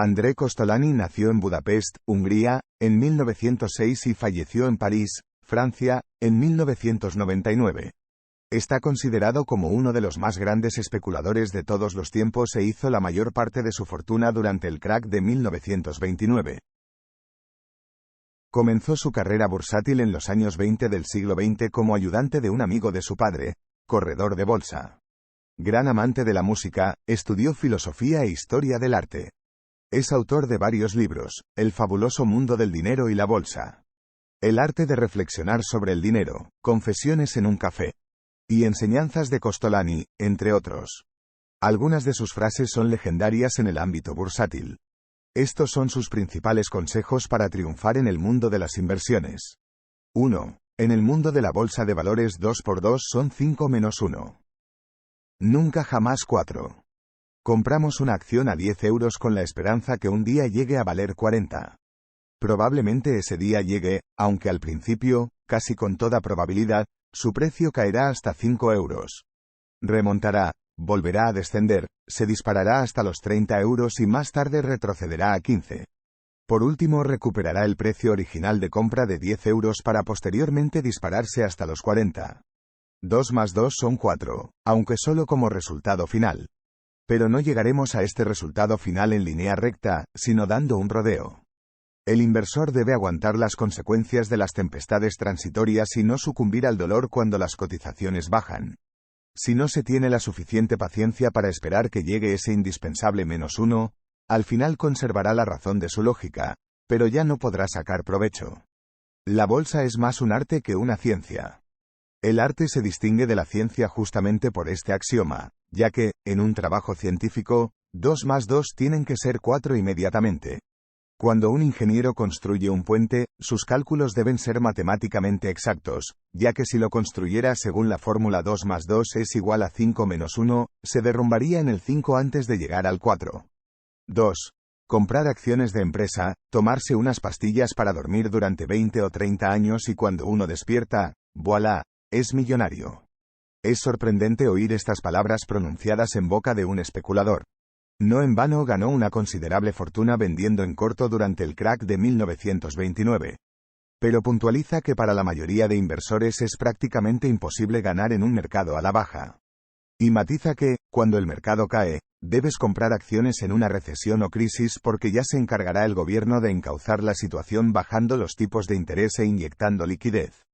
André Kostolany nació en Budapest, Hungría, en 1906 y falleció en París, Francia, en 1999. Está considerado como uno de los más grandes especuladores de todos los tiempos e hizo la mayor parte de su fortuna durante el crack de 1929. Comenzó su carrera bursátil en los años 20 del siglo XX como ayudante de un amigo de su padre, corredor de bolsa. Gran amante de la música, estudió filosofía e historia del arte. Es autor de varios libros, El fabuloso mundo del dinero y la bolsa, El arte de reflexionar sobre el dinero, Confesiones en un café, y Enseñanzas de Kostolany, entre otros. Algunas de sus frases son legendarias en el ámbito bursátil. Estos son sus principales consejos para triunfar en el mundo de las inversiones. 1. En el mundo de la bolsa de valores 2 por 2 son 5 menos 1. Nunca jamás 4. Compramos una acción a 10 euros con la esperanza que un día llegue a valer 40. Probablemente ese día llegue, aunque al principio, casi con toda probabilidad, su precio caerá hasta 5 euros. Remontará, volverá a descender, se disparará hasta los 30 euros y más tarde retrocederá a 15. Por último recuperará el precio original de compra de 10 euros para posteriormente dispararse hasta los 40. 2 más 2 son 4, aunque solo como resultado final. Pero no llegaremos a este resultado final en línea recta, sino dando un rodeo. El inversor debe aguantar las consecuencias de las tempestades transitorias y no sucumbir al dolor cuando las cotizaciones bajan. Si no se tiene la suficiente paciencia para esperar que llegue ese indispensable -1, al final conservará la razón de su lógica, pero ya no podrá sacar provecho. La bolsa es más un arte que una ciencia. El arte se distingue de la ciencia justamente por este axioma, ya que, en un trabajo científico, 2 más 2 tienen que ser 4 inmediatamente. Cuando un ingeniero construye un puente, sus cálculos deben ser matemáticamente exactos, ya que si lo construyera según la fórmula 2 más 2 es igual a 5 menos 1, se derrumbaría en el 5 antes de llegar al 4. 2. Comprar acciones de empresa, tomarse unas pastillas para dormir durante 20 o 30 años y cuando uno despierta, voilà, es millonario. Es sorprendente oír estas palabras pronunciadas en boca de un especulador. No en vano ganó una considerable fortuna vendiendo en corto durante el crack de 1929. Pero puntualiza que para la mayoría de inversores es prácticamente imposible ganar en un mercado a la baja. Y matiza que, cuando el mercado cae, debes comprar acciones en una recesión o crisis porque ya se encargará el gobierno de encauzar la situación bajando los tipos de interés e inyectando liquidez.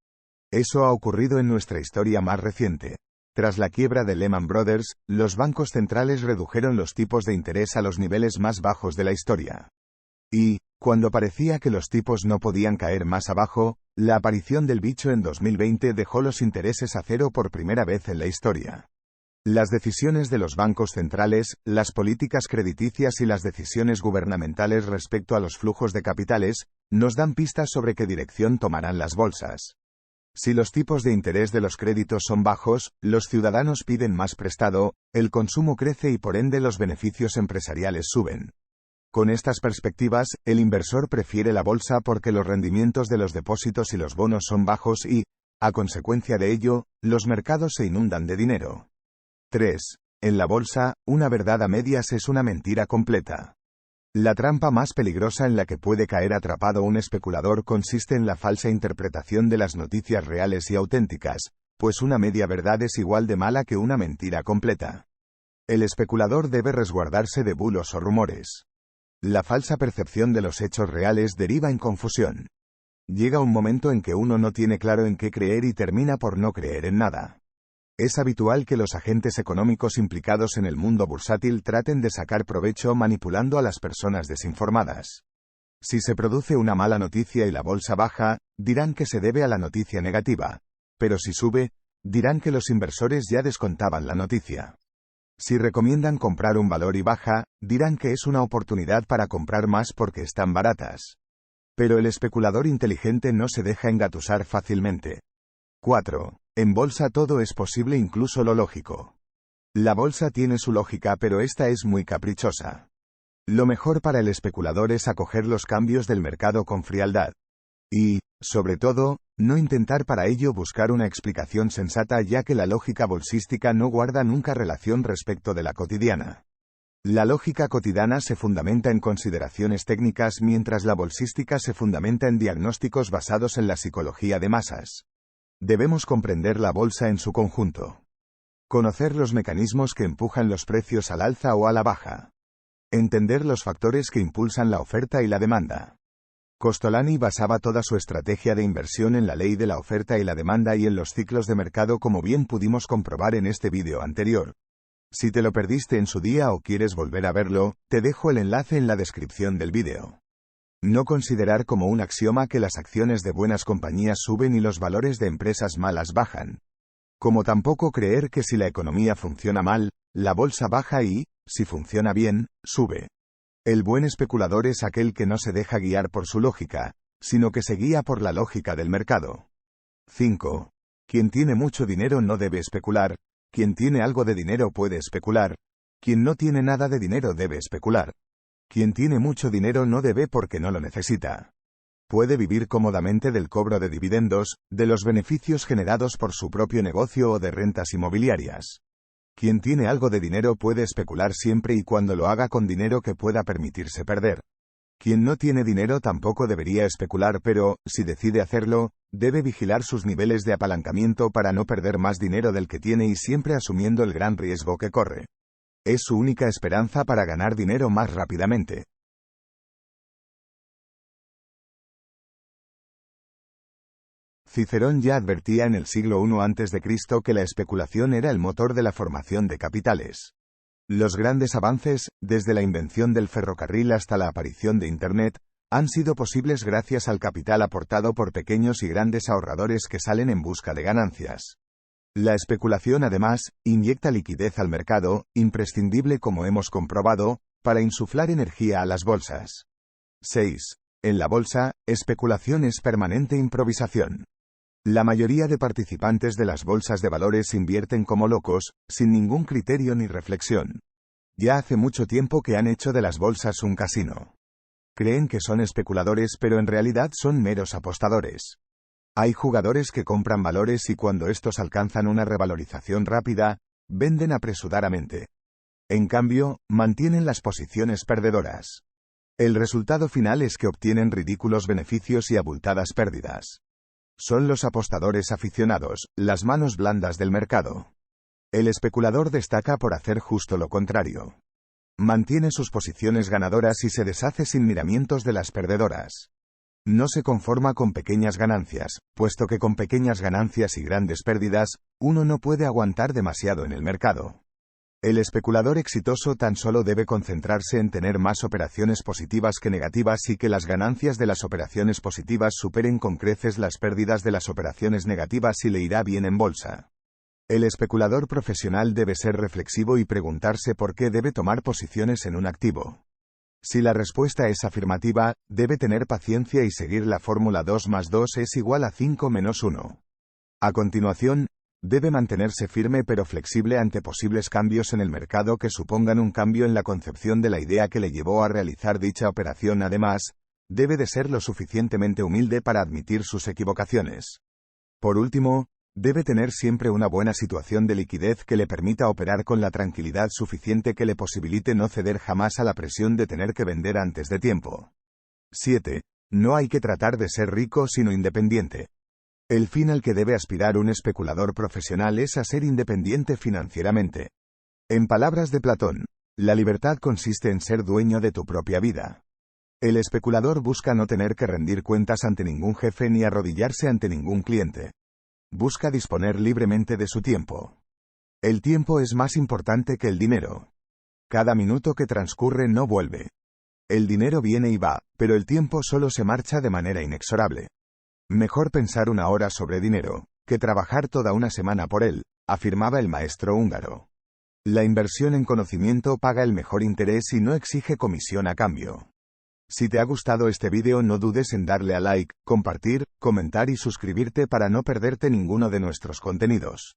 Eso ha ocurrido en nuestra historia más reciente. Tras la quiebra de Lehman Brothers, los bancos centrales redujeron los tipos de interés a los niveles más bajos de la historia. Y, cuando parecía que los tipos no podían caer más abajo, la aparición del bicho en 2020 dejó los intereses a cero por primera vez en la historia. Las decisiones de los bancos centrales, las políticas crediticias y las decisiones gubernamentales respecto a los flujos de capitales, nos dan pistas sobre qué dirección tomarán las bolsas. Si los tipos de interés de los créditos son bajos, los ciudadanos piden más prestado, el consumo crece y por ende los beneficios empresariales suben. Con estas perspectivas, el inversor prefiere la bolsa porque los rendimientos de los depósitos y los bonos son bajos y, a consecuencia de ello, los mercados se inundan de dinero. 3. En la bolsa, una verdad a medias es una mentira completa. La trampa más peligrosa en la que puede caer atrapado un especulador consiste en la falsa interpretación de las noticias reales y auténticas, pues una media verdad es igual de mala que una mentira completa. El especulador debe resguardarse de bulos o rumores. La falsa percepción de los hechos reales deriva en confusión. Llega un momento en que uno no tiene claro en qué creer y termina por no creer en nada. Es habitual que los agentes económicos implicados en el mundo bursátil traten de sacar provecho manipulando a las personas desinformadas. Si se produce una mala noticia y la bolsa baja, dirán que se debe a la noticia negativa. Pero si sube, dirán que los inversores ya descontaban la noticia. Si recomiendan comprar un valor y baja, dirán que es una oportunidad para comprar más porque están baratas. Pero el especulador inteligente no se deja engatusar fácilmente. 4. En bolsa todo es posible, incluso lo lógico. La bolsa tiene su lógica, pero esta es muy caprichosa. Lo mejor para el especulador es acoger los cambios del mercado con frialdad. Y, sobre todo, no intentar para ello buscar una explicación sensata, ya que la lógica bolsística no guarda nunca relación respecto de la cotidiana. La lógica cotidiana se fundamenta en consideraciones técnicas mientras la bolsística se fundamenta en diagnósticos basados en la psicología de masas. Debemos comprender la bolsa en su conjunto. Conocer los mecanismos que empujan los precios al alza o a la baja. Entender los factores que impulsan la oferta y la demanda. Kostolany basaba toda su estrategia de inversión en la ley de la oferta y la demanda y en los ciclos de mercado, como bien pudimos comprobar en este vídeo anterior. Si te lo perdiste en su día o quieres volver a verlo, te dejo el enlace en la descripción del vídeo. No considerar como un axioma que las acciones de buenas compañías suben y los valores de empresas malas bajan. Como tampoco creer que si la economía funciona mal, la bolsa baja y, si funciona bien, sube. El buen especulador es aquel que no se deja guiar por su lógica, sino que se guía por la lógica del mercado. 5. Quien tiene mucho dinero no debe especular. Quien tiene algo de dinero puede especular. Quien no tiene nada de dinero debe especular. Quien tiene mucho dinero no debe porque no lo necesita. Puede vivir cómodamente del cobro de dividendos, de los beneficios generados por su propio negocio o de rentas inmobiliarias. Quien tiene algo de dinero puede especular siempre y cuando lo haga con dinero que pueda permitirse perder. Quien no tiene dinero tampoco debería especular, pero, si decide hacerlo, debe vigilar sus niveles de apalancamiento para no perder más dinero del que tiene y siempre asumiendo el gran riesgo que corre. Es su única esperanza para ganar dinero más rápidamente. Cicerón ya advertía en el siglo I a.C. que la especulación era el motor de la formación de capitales. Los grandes avances, desde la invención del ferrocarril hasta la aparición de Internet, han sido posibles gracias al capital aportado por pequeños y grandes ahorradores que salen en busca de ganancias. La especulación, además, inyecta liquidez al mercado, imprescindible, como hemos comprobado, para insuflar energía a las bolsas. 6. En la bolsa, especulación es permanente improvisación. La mayoría de participantes de las bolsas de valores invierten como locos, sin ningún criterio ni reflexión. Ya hace mucho tiempo que han hecho de las bolsas un casino. Creen que son especuladores, pero en realidad son meros apostadores. Hay jugadores que compran valores y cuando estos alcanzan una revalorización rápida, venden apresuradamente. En cambio, mantienen las posiciones perdedoras. El resultado final es que obtienen ridículos beneficios y abultadas pérdidas. Son los apostadores aficionados, las manos blandas del mercado. El especulador destaca por hacer justo lo contrario. Mantiene sus posiciones ganadoras y se deshace sin miramientos de las perdedoras. No se conforma con pequeñas ganancias, puesto que con pequeñas ganancias y grandes pérdidas, uno no puede aguantar demasiado en el mercado. El especulador exitoso tan solo debe concentrarse en tener más operaciones positivas que negativas y que las ganancias de las operaciones positivas superen con creces las pérdidas de las operaciones negativas y le irá bien en bolsa. El especulador profesional debe ser reflexivo y preguntarse por qué debe tomar posiciones en un activo. Si la respuesta es afirmativa, debe tener paciencia y seguir la fórmula 2 más 2 es igual a 5 menos 1. A continuación, debe mantenerse firme pero flexible ante posibles cambios en el mercado que supongan un cambio en la concepción de la idea que le llevó a realizar dicha operación. Además, debe de ser lo suficientemente humilde para admitir sus equivocaciones. Por último, debe tener siempre una buena situación de liquidez que le permita operar con la tranquilidad suficiente que le posibilite no ceder jamás a la presión de tener que vender antes de tiempo. 7. No hay que tratar de ser rico sino independiente. El fin al que debe aspirar un especulador profesional es a ser independiente financieramente. En palabras de Platón, la libertad consiste en ser dueño de tu propia vida. El especulador busca no tener que rendir cuentas ante ningún jefe ni arrodillarse ante ningún cliente. Busca disponer libremente de su tiempo. El tiempo es más importante que el dinero. Cada minuto que transcurre no vuelve. El dinero viene y va, pero el tiempo solo se marcha de manera inexorable. Mejor pensar una hora sobre dinero, que trabajar toda una semana por él, afirmaba el maestro húngaro. La inversión en conocimiento paga el mejor interés y no exige comisión a cambio. Si te ha gustado este vídeo no dudes en darle a like, compartir, comentar y suscribirte para no perderte ninguno de nuestros contenidos.